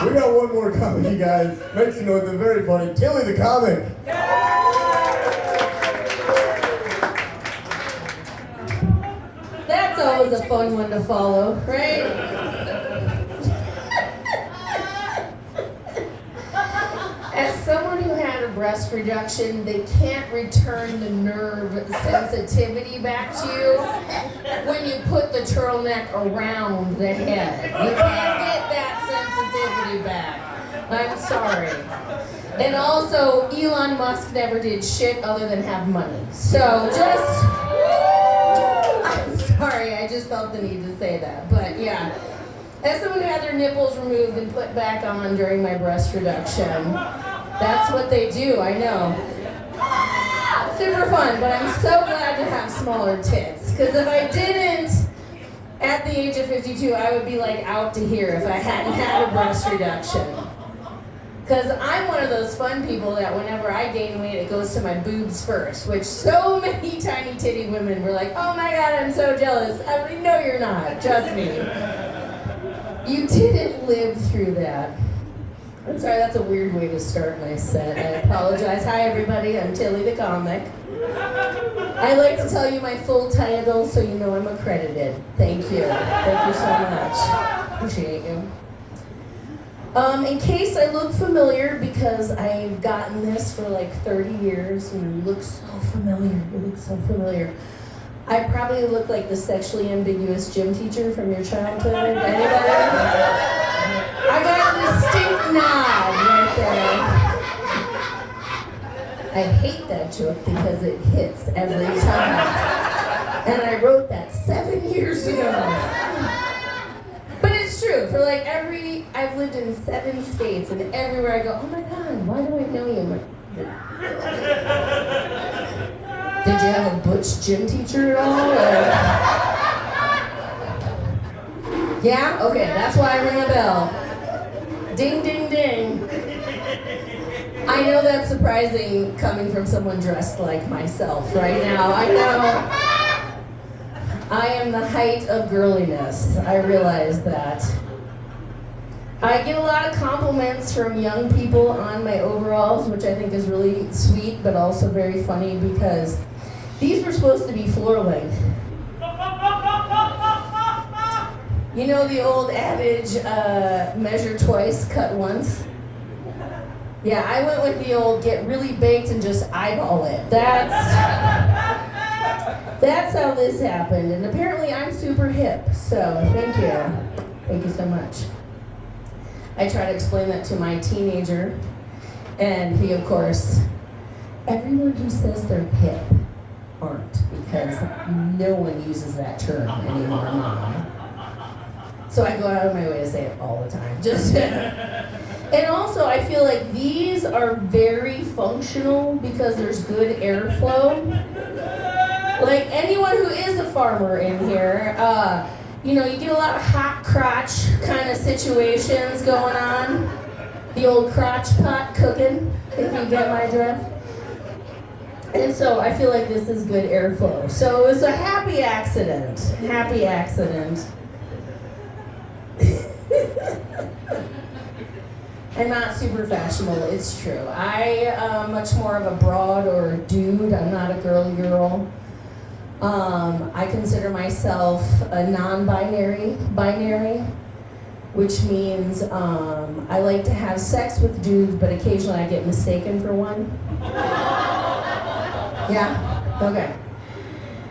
We got one more comic, you guys. Make some noise. They're very funny. Tilly the comic. That's always a fun one to follow, right? As someone who had a breast reduction, they can't return the nerve sensitivity back to you when you put the turtleneck around the head. You can't get that sensitivity back. I'm sorry. And also, Elon Musk never did shit other than have money. So I'm sorry, I just felt the need to say that. But yeah, as someone who had their nipples removed and put back on during my breast reduction, that's what they do, I know. Super fun, but I'm so glad to have smaller tits. Because if I didn't, at the age of 52, I would be like out to here if I hadn't had a breast reduction. Because I'm one of those fun people that whenever I gain weight, it goes to my boobs first, which so many tiny titty women were like, oh my God, I'm so jealous. I mean, no, you're not, trust me. You didn't live through that. I'm sorry, that's a weird way to start my set. I apologize. Hi everybody, I'm Tilly the comic. I like to tell you my full title so you know I'm accredited. Thank you. Thank you so much. Appreciate you. In case I look familiar, because I've gotten this for like 30 years, and you look so familiar, you look so familiar. I probably look like the sexually ambiguous gym teacher from your childhood. Anybody? I got a distinct nod right there. I hate that joke because it hits every time. And I wrote that 7 years ago. But it's true, for like I've lived in 7 states, and everywhere I go, oh my God, why do I know you? I'm like, did you have a butch gym teacher at all? Or? Yeah? Okay, that's why I ring a bell. Ding, ding, ding. I know that's surprising coming from someone dressed like myself right now. I know. I am the height of girliness. I realize that. I get a lot of compliments from young people on my overalls, which I think is really sweet, but also very funny because these were supposed to be floor length. You know the old adage, measure twice, cut once? Yeah, I went with the old get really baked and just eyeball it. That's how this happened, and apparently I'm super hip, so thank you. Thank you so much. I try to explain that to my teenager, and he, of course, everyone who says they're hip aren't, because no one uses that term anymore, Mom. So I go out of my way to say it all the time. And also, I feel like these are very functional because there's good airflow. Like anyone who is a farmer in here, you get a lot of hot crotch kind of situations going on. The old crotch pot cooking, if you get my drift. And so I feel like this is good airflow. So it was a happy accident. Happy accident. I'm not super fashionable, it's true. I am much more of a broad or a dude. I'm not a girl. I consider myself a non-binary, which means I like to have sex with dudes, but occasionally I get mistaken for one. Yeah? Okay.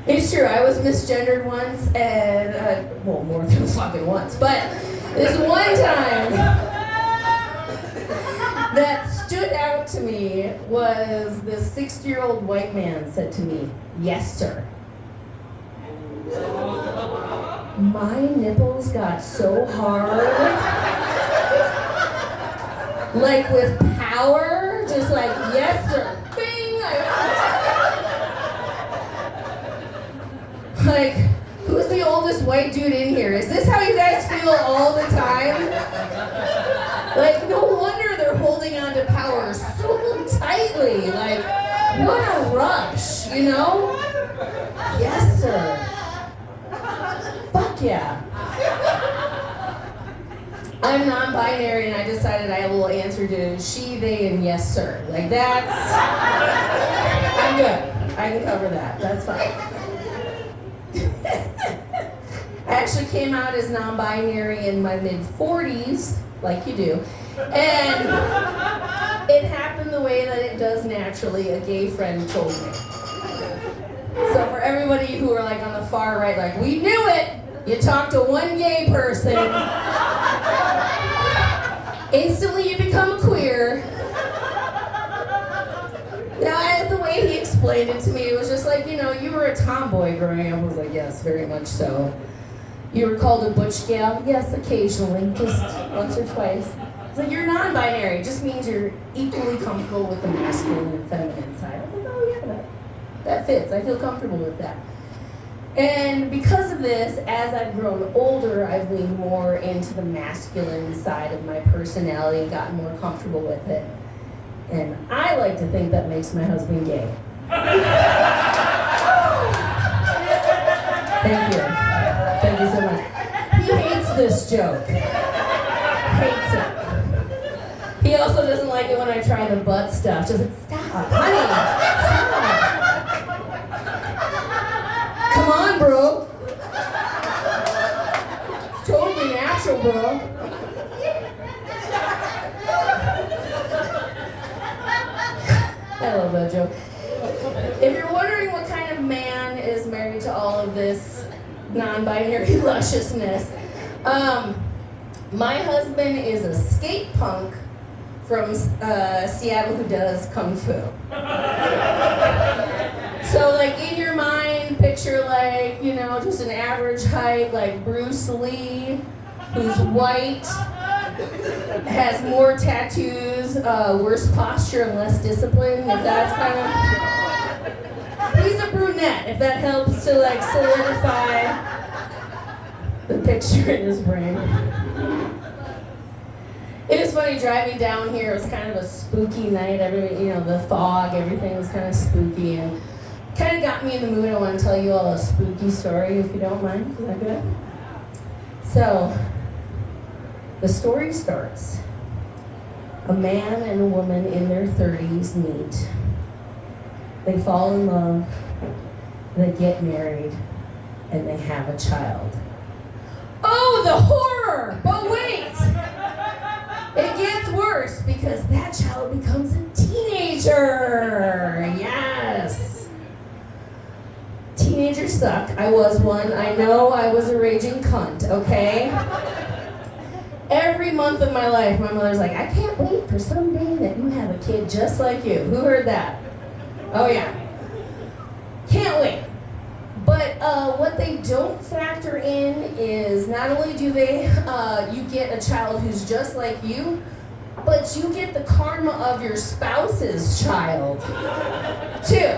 It's true, I was misgendered once, and, more than fucking once, but this one time that stood out to me was this 60-year-old white man said to me, "Yes, sir." My nipples got so hard, like with power, just like, "Yes, sir." Bing! Like, who's the oldest white dude in here? Is this how you guys feel all the time? Like, no wonder they're holding on to power so tightly. Like, what a rush, you know? Yes, sir. Fuck yeah. I I'm non-binary and I decided I will answer to she, they, and yes, sir. Like that's, I'm good. I can cover that. That's fine. I actually came out as non-binary in my mid-40s, like you do. And it happened the way that it does naturally. A gay friend told me. So for everybody who are like on the far right, like, we knew it! You talk to one gay person, instantly you become a queer. Now, as the way he explained it to me, it was just like, you know, you were a tomboy growing up. I was like, yes, very much so. You were called a butch gal? Yes, occasionally, just once or twice. It's like, you're non-binary. It just means you're equally comfortable with the masculine and feminine side. I was like, oh yeah, that fits. I feel comfortable with that. And because of this, as I've grown older, I've leaned more into the masculine side of my personality, gotten more comfortable with it. And I like to think that makes my husband gay. Thank you. Thank you so much. He hates this joke. Hates it. He also doesn't like it when I try the butt stuff. Just like, stop, honey, stop. Come on, bro. It's totally natural, bro. I love that joke. If you're wondering what kind of man is married to all of this non-binary lusciousness, my husband is a skate punk from Seattle who does kung fu. So like in your mind, picture like, you know, just an average height, like Bruce Lee, who's white, has more tattoos, worse posture and less discipline, if that's kind of... He's a brunette, if that helps to like solidify the picture in his brain. It is funny driving down here. It was kind of a spooky night. The fog, everything was kind of spooky and kind of got me in the mood. I want to tell you all a spooky story, if you don't mind. Is that good? So, the story starts. A man and a woman in their 30s meet. They fall in love, they get married, and they have a child. Oh, the horror! But wait! It gets worse because that child becomes a teenager. Yes. Teenagers suck. I was one. I know I was a raging cunt, okay? Every month of my life, my mother's like, I can't wait for someday that you have a kid just like you. Who heard that? Oh yeah. Can't wait. But what they don't factor in is not only do they, you get a child who's just like you, but you get the karma of your spouse's child, too.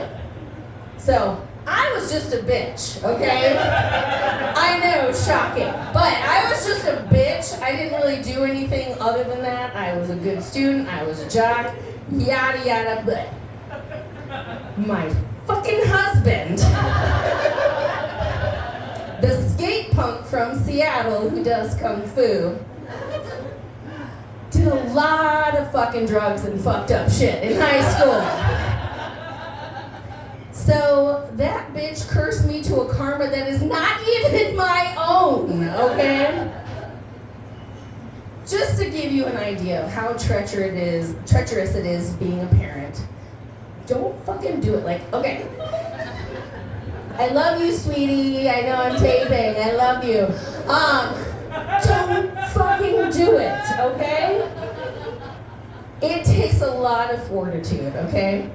So, I was just a bitch, okay? I know, shocking. But I was just a bitch. I didn't really do anything other than that. I was a good student. I was a jock. Yada, yada, but my fucking husband, the skate punk from Seattle who does kung fu, did a lot of fucking drugs and fucked up shit in high school. So that bitch cursed me to a karma that is not even my own, okay? Just to give you an idea of how treacherous it is being a parent, don't fucking do it. Like, okay, I love you, sweetie. I know I'm taping. I love you. Don't fucking do it, okay? It takes a lot of fortitude, okay?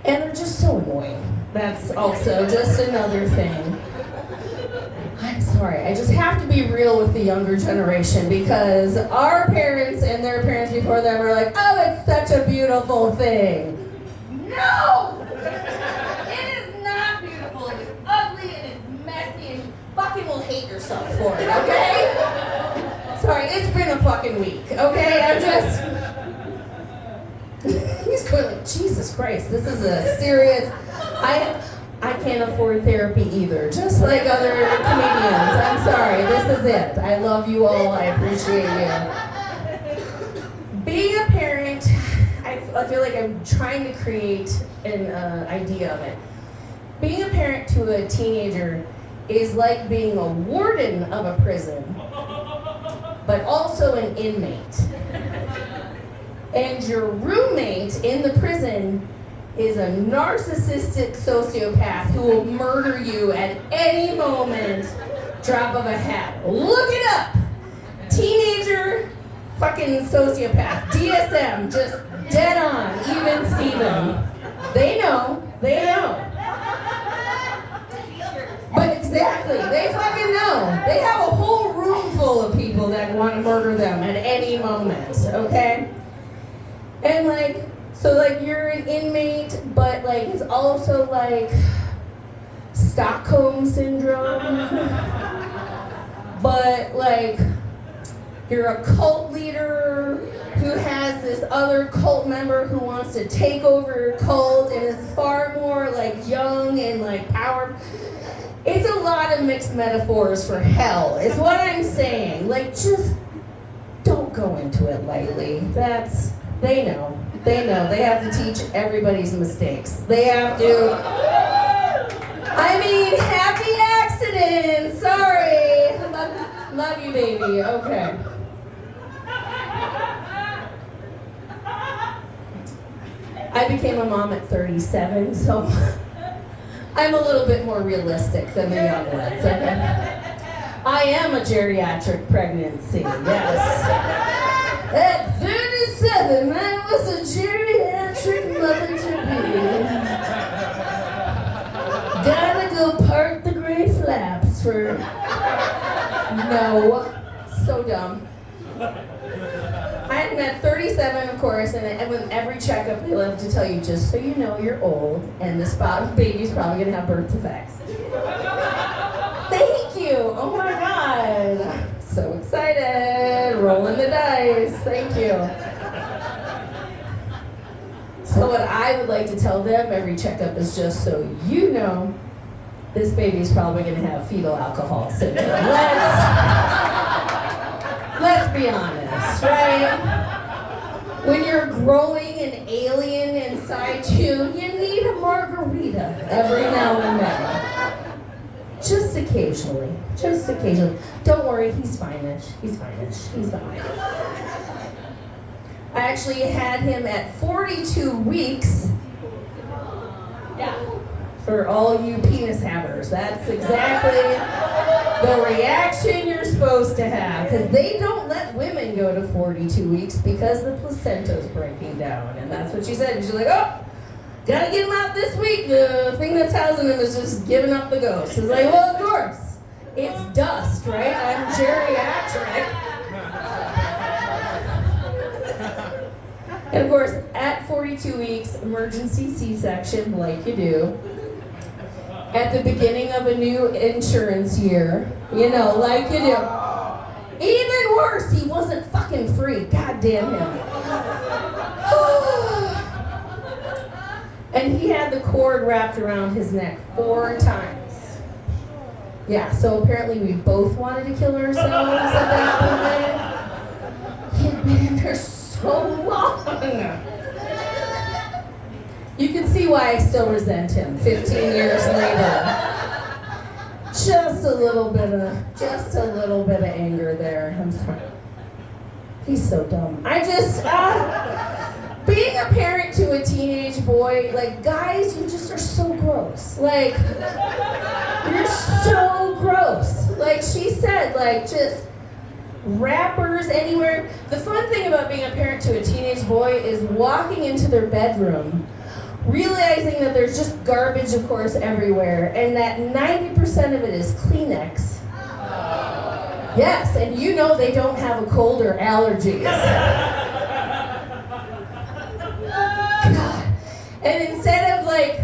And they're just so annoying. That's also just another thing. I'm sorry, I just have to be real with the younger generation because our parents and their parents before them were like, oh, it's such a beautiful thing. No! It is not beautiful. It is ugly, it is messy, and you fucking will hate yourself for it, okay? Sorry, it's been a fucking week, okay? I'm just... He's going like, Jesus Christ, this is a serious... I can't afford therapy either, just like other comedians. I'm sorry, this is it. I love you all, I appreciate you. Being a parent, I feel like I'm trying to create an idea of it. Being a parent to a teenager is like being a warden of a prison, but also an inmate. And your roommate in the prison is a narcissistic sociopath who will murder you at any moment, drop of a hat. Look it up! Teenager, fucking sociopath, DSM, just dead on, even Steven. They know. But exactly, they fucking know. They have a whole room full of people that want to murder them at any moment, okay? And like, so like you're an inmate, but like it's also like Stockholm syndrome. But like you're a cult leader who has this other cult member who wants to take over your cult and is far more like young and like powerful. It's a lot of mixed metaphors for hell, is what I'm saying. Like, just don't go into it lightly. They know. They have to teach everybody's mistakes. They have to. I mean, happy accident. Sorry. Love you, baby. Okay. I became a mom at 37, so I'm a little bit more realistic than the young ones, okay? I am a geriatric pregnancy, yes. At 37, I was a geriatric mother-to-be. Gotta go part the gray flaps for... No. So dumb. I'm at 37, of course, and with every checkup, they love to tell you, just so you know, you're old, and this baby's probably going to have birth defects. Thank you! Oh my God! So excited! Rolling the dice. Thank you. So what I would like to tell them every checkup is just so you know, this baby's probably going to have fetal alcohol syndrome. Let's be honest, right? When you're growing an alien inside you, you need a margarita every now and then. Just occasionally. Don't worry, he's fine-ish. He's fine. I actually had him at 42 weeks. Yeah. For all you penis havers, that's exactly the reaction you're supposed to have. Because they don't let women go to 42 weeks because the placenta's breaking down. And that's what she said. And she's like, oh, gotta get him out this week. The thing that's housing him is just giving up the ghost. It's like, well, of course. It's dust, right? I'm geriatric. And of course, at 42 weeks, emergency C-section, like you do. At the beginning of a new insurance year, you know, like you do. Even worse, he wasn't fucking free. God damn him. And he had the cord wrapped around his neck 4 times. Yeah, so apparently we both wanted to kill ourselves at that point. He'd been in there so long. You can see why I still resent him 15 years later. Just a little bit of anger there. I'm sorry. He's so dumb. Being a parent to a teenage boy, like, guys, you just are so gross. Like, you're so gross. Like she said, like, just rappers anywhere. The fun thing about being a parent to a teenage boy is walking into their bedroom, realizing that there's just garbage, of course, everywhere, and that 90% of it is Kleenex. Yes, and you know they don't have a cold or allergies. God. And instead of, like,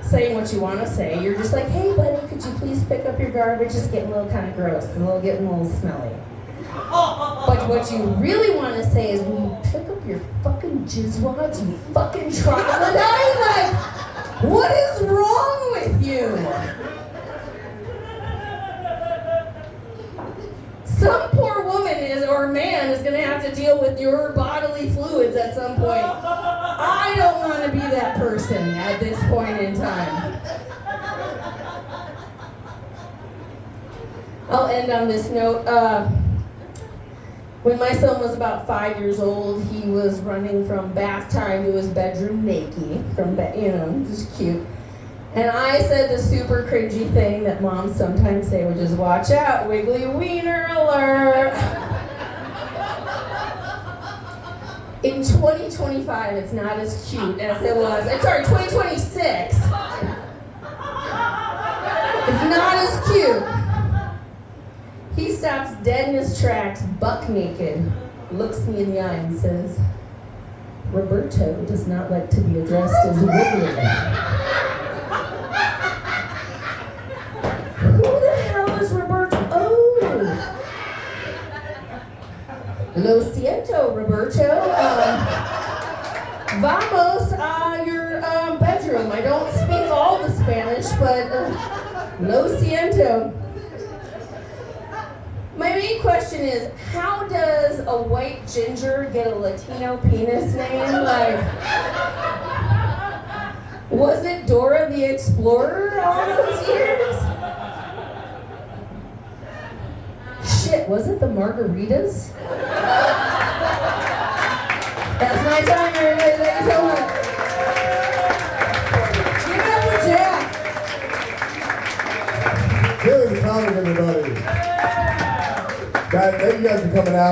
saying what you want to say, you're just like, hey, buddy, could you please pick up your garbage? It's getting a little kind of gross, getting a little smelly. But what you really want to say is, will you pick up your fucking jizz wads, you fucking troglodyte? Like, What is wrong with you? Some poor woman or man is going to have to deal with your bodily fluids at some point. I don't want to be that person at this point in time. I'll end on this note. When my son was about 5 years old, he was running from bath time to his bedroom naked, just cute. And I said the super cringy thing that moms sometimes say, which is, watch out, wiggly wiener alert. In 2025, it's not as cute as it was. 2026. It's not as cute. He stops dead in his tracks, buck naked, looks me in the eye and says, Roberto does not like to be addressed as wiggly. Who the hell is Roberto? Oh! Lo siento, Roberto. Vamos a your bedroom. I don't speak all the Spanish, but lo siento. My main question is, how does a white ginger get a Latino penis name? Was it Dora the Explorer all those years? Shit, was it the Margaritas? That's my time, everybody. Thank you so much. Give it up for Jack. Tilly the Comic, everybody. Guys, thank you guys for coming out.